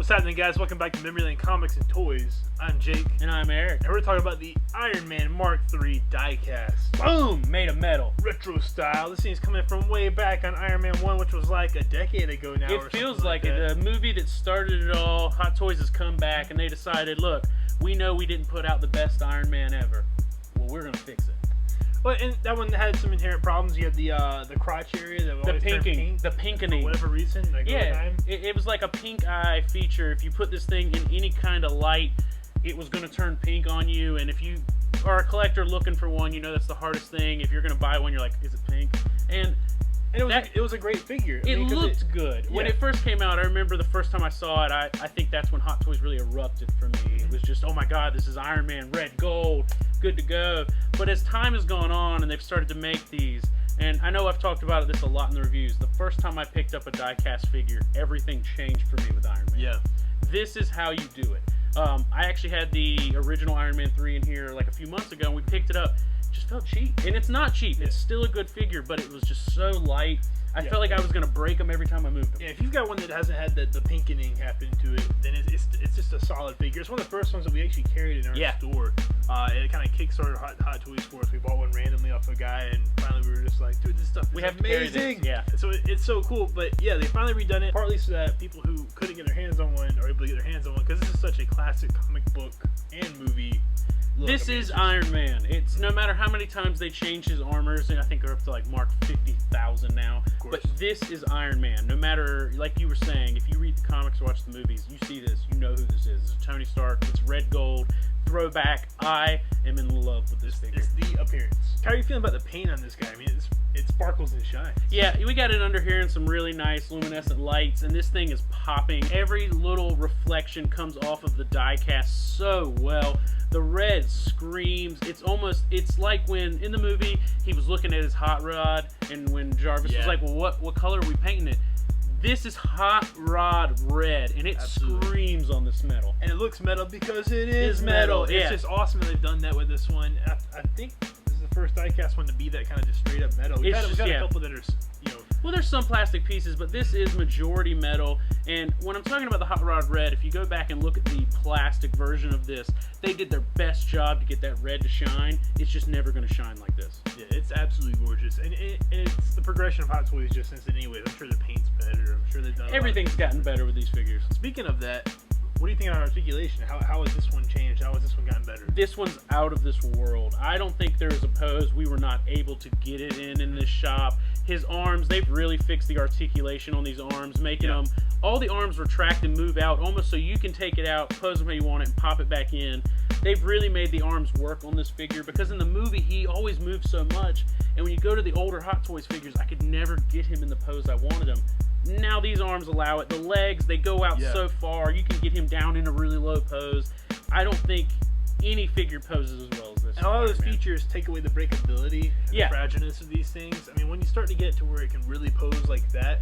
What's happening, guys? Welcome back to Memory Lane Comics and Toys. I'm Jake. And I'm Eric. And we're talking about the Iron Man Mark III diecast. Boom! Made of metal. Retro style. This thing's coming from way back on Iron Man 1, which was like a decade ago now. It feels like it. The movie that started it all, Hot Toys has come back and they decided, look, we know we didn't put out the best Iron Man ever. Well, we're going to fix it. Well, and that one had some inherent problems. You had the crotch area that always turned pink, the pinkening, for whatever reason. Like yeah, it was like a pink eye feature. If you put this thing in any kind of light, it was going to turn pink on you. And if you are a collector looking for one, you know that's the hardest thing. If you're going to buy one, you're like, is it pink? And it was a great figure. It looked good. Yeah. When it first came out, I remember the first time I saw it, I think that's when Hot Toys really erupted for me. It was just, oh my God, this is Iron Man, red, gold, good to go. But as time has gone on and they've started to make these, and I know I've talked about this a lot in the reviews, the first time I picked up a die-cast figure, everything changed for me with Iron Man. Yeah. This is how you do it. I actually had the original Iron Man 3 in here like a few months ago, and we picked it up. Just felt cheap, and it's not cheap. It's still a good figure, but it was just so light. I felt like I was gonna break them every time I moved them. Yeah, if you've got one that hasn't had the pinkening happen to it, then it's just a solid figure. It's one of the first ones that we actually carried in our store. It kind of kickstarted Hot Toys for us. We bought one randomly off a guy, and finally we were just like, dude, this stuff is amazing. Yeah. So it's so cool. But yeah, they finally redone it, partly so that people who couldn't get their hands on one are able to get their hands on one, because this is such a classic comic book and movie. This is Iron Man. It's no matter how many times they change his armors, and I think they're up to like Mark 50,000 now. But this is Iron Man. No matter, like you were saying, if you read the comics or watch the movies, you see this, you know who this is. It's Tony Stark. It's red gold, throwback. I am in love with this figure. It's the appearance. How are you feeling about the paint on this guy? I mean, it sparkles and shines. Yeah, we got it under here in some really nice luminescent lights, and this thing is popping. Every little reflection comes off of the die-cast so well. The red screams. It's like when in the movie he was looking at his hot rod, and when Jarvis was like, well, what color are we painting it? This is hot rod red, and it screams on this metal. And it looks metal because it is metal. It's just awesome that they've done that with this one. I think this is the first diecast one to be that kind of just straight up metal. We've got a couple that are, well, there's some plastic pieces, but this is majority metal. And when I'm talking about the Hot Rod Red, if you go back and look at the plastic version of this, they did their best job to get that red to shine. It's just never going to shine like this. Yeah, it's absolutely gorgeous. And it's the progression of Hot Toys just since anyways. I'm sure the paint's better. I'm sure they've done everything's gotten better with these figures. Speaking of that, what do you think on Articulation? How has this one changed? How has this one gotten better? This one's out of this world. I don't think there was a pose we were not able to get it in this shop. His arms, they've really fixed the articulation on these arms, making them, all the arms retract and move out almost so you can take it out, pose them how you want it, and pop it back in. They've really made the arms work on this figure, because in the movie he always moved so much, and when you go to the older Hot Toys figures, I could never get him in the pose I wanted him. Now these arms allow it. The legs, they go out so far. You can get him down in a really low pose. I don't think any figure poses as well as this. And a lot of those features take away the breakability and the fragileness of these things. I mean, when you start to get to where it can really pose like that,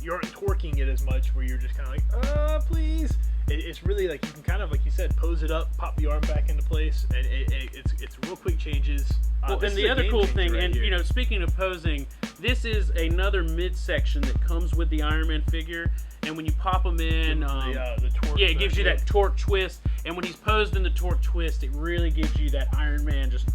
you aren't torquing it as much, where you're just kind of like, please. It's really like you can kind of, like you said, pose it up, pop the arm back into place, and it's real quick changes. Well, and the other cool thing, and you know, speaking of posing, this is another midsection that comes with the Iron Man figure, and when you pop them in, the torque, it gives you that torque twist, and when he's posed in the torque twist, it really gives you that Iron Man just,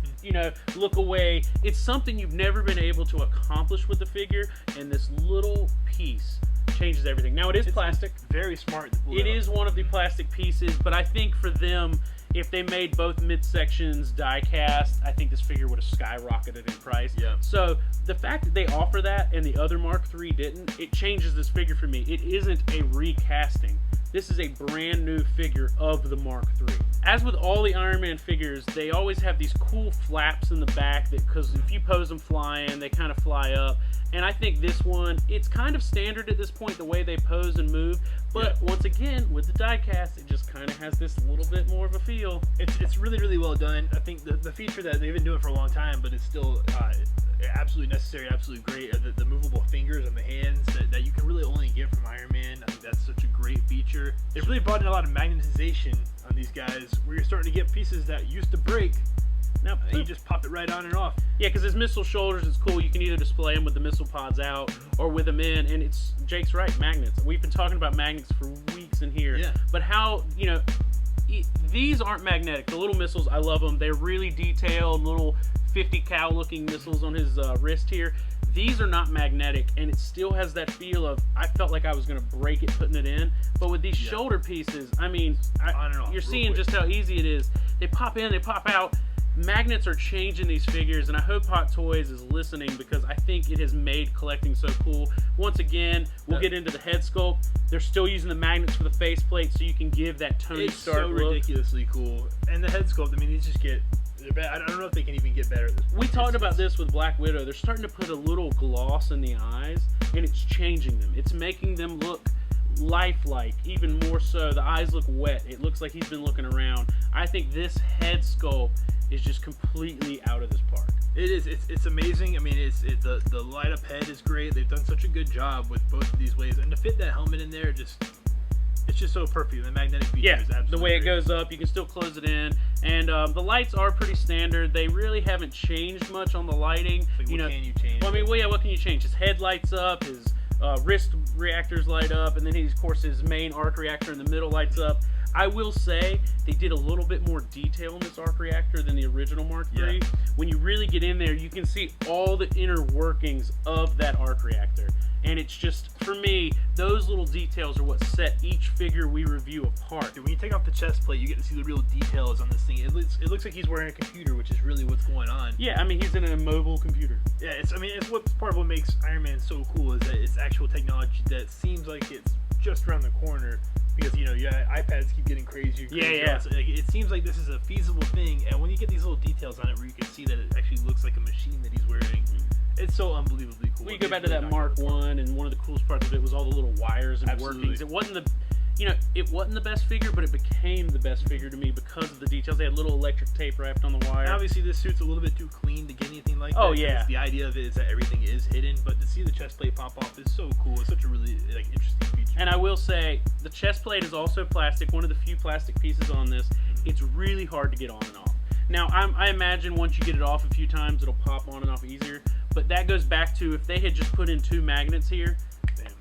look away. It's something you've never been able to accomplish with the figure, and this little piece changes everything. Now, it's plastic. Very smart. It is one of the plastic pieces, but I think for them, if they made both midsections die-cast, I think this figure would have skyrocketed in price. Yeah. So the fact that they offer that and the other Mark III didn't, it changes this figure for me. It isn't a recasting. This is a brand new figure of the Mark III. As with all the Iron Man figures, they always have these cool flaps in the back that, because if you pose them flying, they kind of fly up. And I think this one, it's kind of standard at this point, the way they pose and move. But once again, with the die-cast, it just kind of has this little bit more of a feel. It's really, really well done. I think the feature that they've been doing for a long time, but it's still absolutely necessary, absolutely great, are the movable fingers on the hands that you can really only get from Iron Man. I think that's such a great feature. They've really brought in a lot of magnetization on these guys, where you're starting to get pieces that used to break. Now you just pop it right on and off. Yeah, because his missile shoulders, it's cool. You can either display them with the missile pods out or with them in. And Jake's right, magnets. We've been talking about magnets for weeks magnetics in here. Yeah. But how, these aren't magnetic. The little missiles, I love them. They're really detailed, little 50 cal looking missiles on his wrist here. These are not magnetic, and it still has that feel of, I felt like I was going to break it putting it in. But with these shoulder pieces, I mean, you're seeing just how easy it is. They pop in, they pop out. Magnets are changing these figures, and I hope Hot Toys is listening, because I think it has made collecting so cool. Once again, we'll get into the head sculpt. They're still using the magnets for the faceplate, so you can give that Tony Stark look. It's so ridiculously cool. And the head sculpt, I mean, these just get... I don't know if they can even get better at this point. We talked about this with Black Widow. They're starting to put a little gloss in the eyes, and it's changing them. It's making them look lifelike, even more so. The eyes look wet. It looks like he's been looking around. I think this head sculpt is just completely out of this park. It is. It's amazing. I mean, the light up head is great. They've done such a good job with both of these ways, and to fit that helmet in there, it's just so perfect. The magnetic feature is absolutely the way it great. goes up, you can still close it in, and the lights are pretty standard. They really haven't changed much on the lighting. Like, what can you change? Well, I mean, what can you change? His head lights up, his wrist reactors light up, and then of course his main arc reactor in the middle lights up. I will say they did a little bit more detail in this arc reactor than the original Mark III. Yeah. When you really get in there, you can see all the inner workings of that arc reactor. And it's just, for me, those little details are what set each figure we review apart. When you take off the chest plate, you get to see the real details on this thing. It looks like he's wearing a computer, which is really what's going on. Yeah, I mean, he's in a mobile computer. Yeah, it's part of what makes Iron Man so cool, is that it's actual technology that seems like it's just around the corner. Because, iPads keep getting crazier. Yeah. So, it seems like this is a feasible thing, and when you get these little details on it where you can see that it actually looks like a machine that he's wearing, it's so unbelievably cool. We go back to that Mark I, and one of the coolest parts of it was all the little wires and workings. It wasn't the best figure, but it became the best figure to me because of the details. They had little electric tape wrapped on the wire. And obviously, this suit's a little bit too clean to get anything like that. Oh, yeah. The idea of it is that everything is hidden, but to see the chest plate pop off is so cool. It's such a really interesting feature. And I will say, the chest plate is also plastic, one of the few plastic pieces on this. It's really hard to get on and off. Now, I imagine once you get it off a few times, it'll pop on and off easier. But that goes back to if they had just put in 2 magnets here,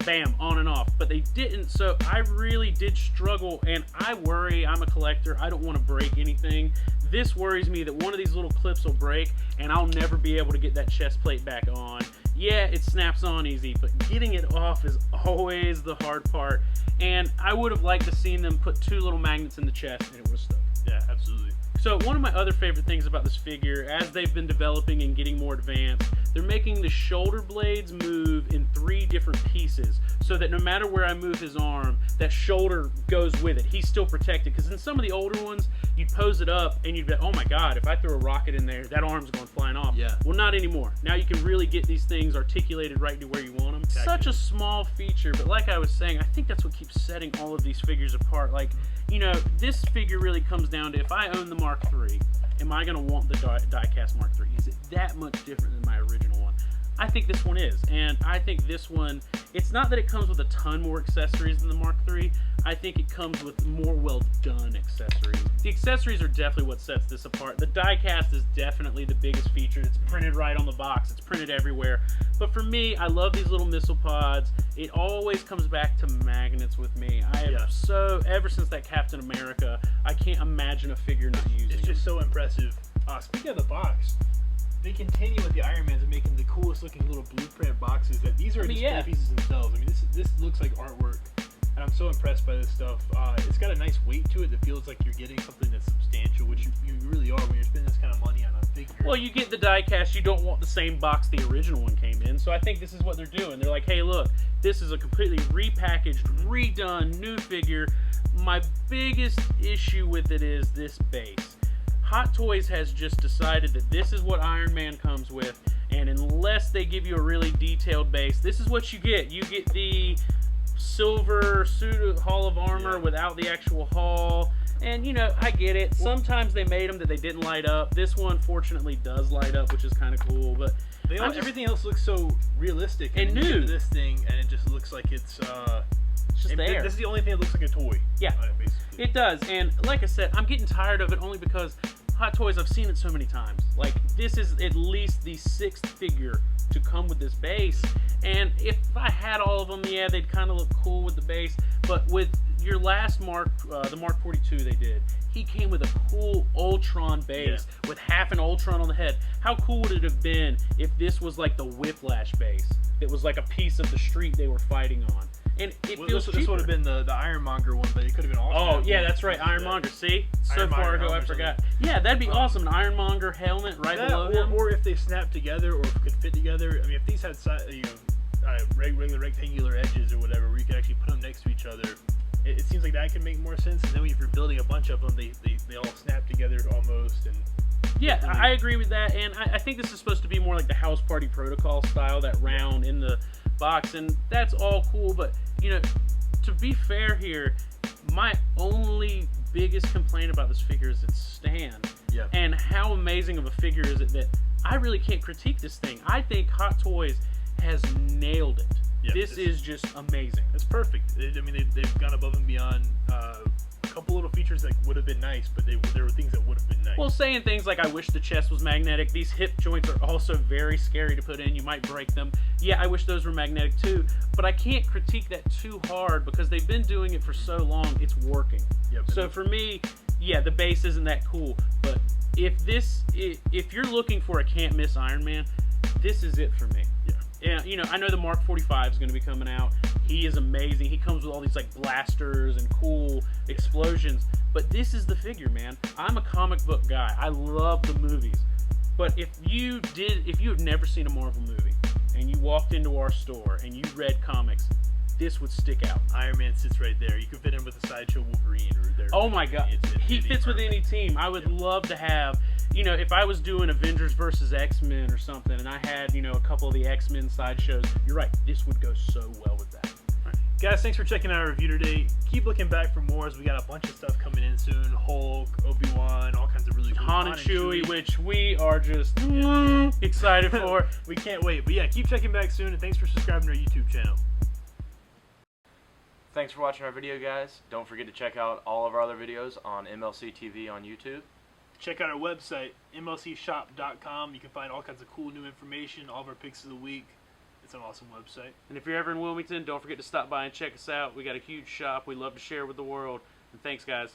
bam, on and off. But they didn't, so I really did struggle, and I worry. I'm a collector. I don't want to break anything. This worries me that one of these little clips will break, and I'll never be able to get that chest plate back on. Yeah, it snaps on easy, but getting it off is always the hard part. And I would have liked to seen them put 2 little magnets in the chest, and it would have stuck. Yeah, absolutely. So one of my other favorite things about this figure, as they've been developing and getting more advanced, they're making the shoulder blades move in 3 different pieces, so that no matter where I move his arm, that shoulder goes with it. He's still protected, because in some of the older ones, you'd pose it up and you'd be, oh my god, if I throw a rocket in there, that arm's going flying off. Yeah. Well, not anymore. Now you can really get these things articulated right to where you want them. Exactly. Such a small feature, but like I was saying, I think that's what keeps setting all of these figures apart. Like, this figure really comes down to, if I own the Mark III, am I going to want the diecast Mark III? Is it that much different than my original one? I think this one is, and I think this one, it's not that it comes with a ton more accessories than the Mark III, I think it comes with more well-done accessories. The accessories are definitely what sets this apart. The diecast is definitely the biggest feature. It's printed right on the box. It's printed everywhere. But for me, I love these little missile pods. It always comes back to magnets with me. Ever since that Captain America, I can't imagine a figure not using it. It's just so impressive. Speaking of the box, they continue with the Iron Mans and making the coolest looking little blueprint boxes. That these are display pieces themselves. I mean, this looks like artwork, and I'm so impressed by this stuff. It's got a nice weight to it that feels like you're getting something that's substantial, which you really are when you're spending this kind of money on a figure. Well, you get the diecast, you don't want the same box the original one came in, so I think this is what they're doing. They're like, hey, look, this is a completely repackaged, redone, new figure. My biggest issue with it is this base. Hot Toys has just decided that this is what Iron Man comes with, and unless they give you a really detailed base, this is what you get. You get the silver suit of Hall of Armor without the actual hull, and I get it. Sometimes they made them that they didn't light up. This one fortunately does light up, which is kind of cool, but everything else looks so realistic and new. This thing, and it just looks like it's just there. This is the only thing that looks like a toy. Yeah, basically. It does, and like I said, I'm getting tired of it only because Hot Toys, I've seen it so many times. Like, this is at least the 6th figure to come with this base, and if I had all of them, yeah, they'd kind of look cool with the base, but with your last Mark, the Mark 42 they did, he came with a cool Ultron base with half an Ultron on the head. How cool would it have been if this was like the Whiplash base? It was like a piece of the street they were fighting on. And it feels this would have been the Ironmonger one, but it could have been awesome. Oh, yeah, that's right, Ironmonger. See? So far ago, I forgot. Yeah, that'd be awesome. An Ironmonger helmet right below him. Or if they snapped together, or if it could fit together. I mean, if these had regular rectangular edges or whatever, where you could actually put them next to each other, it seems like that could make more sense. And then if you're building a bunch of them, they all snap together almost. And yeah, I agree with that. And I think this is supposed to be more like the House Party Protocol style, that round in the box, and that's all cool. But you know, to be fair here, my only biggest complaint about this figure is its stand. Yeah. And how amazing of a figure is it that I really can't critique this thing. I think Hot Toys has nailed it. Yep, this is just amazing. It's perfect. I mean, they've gone above and beyond. A couple little features that would have been nice, but there were things that would have been nice. Well, saying things like, I wish the chest was magnetic. These hip joints are also very scary to put in. You might break them. Yeah, I wish those were magnetic too, but I can't critique that too hard because they've been doing it for so long. It's working. Yep. So for me, yeah, the base isn't that cool, but if you're looking for a can't miss Iron Man, this is it for me. Yeah, you know, I know the Mark 45 is going to be coming out. He is amazing. He comes with all these like blasters and cool explosions. But this is the figure, man. I'm a comic book guy. I love the movies. But if you had never seen a Marvel movie and you walked into our store and you read comics, this would stick out. Iron Man sits right there. You can fit him with a Sideshow Wolverine or there. Oh my God, he fits with any team. I would love to have. You know, if I was doing Avengers versus X-Men or something, and I had, you know, a couple of the X-Men sideshows, you're right, this would go so well with that. Right. Guys, thanks for checking out our review today. Keep looking back for more, as we got a bunch of stuff coming in soon. Hulk, Obi-Wan, all kinds of really cool Han and Chewie, which we are just excited for. We can't wait. But yeah, keep checking back soon, and thanks for subscribing to our YouTube channel. Thanks for watching our video, guys. Don't forget to check out all of our other videos on MLC TV on YouTube. Check out our website, mlcshop.com. You can find all kinds of cool new information, all of our picks of the week. It's an awesome website. And if you're ever in Wilmington, don't forget to stop by and check us out. We got a huge shop we love to share with the world. And thanks, guys.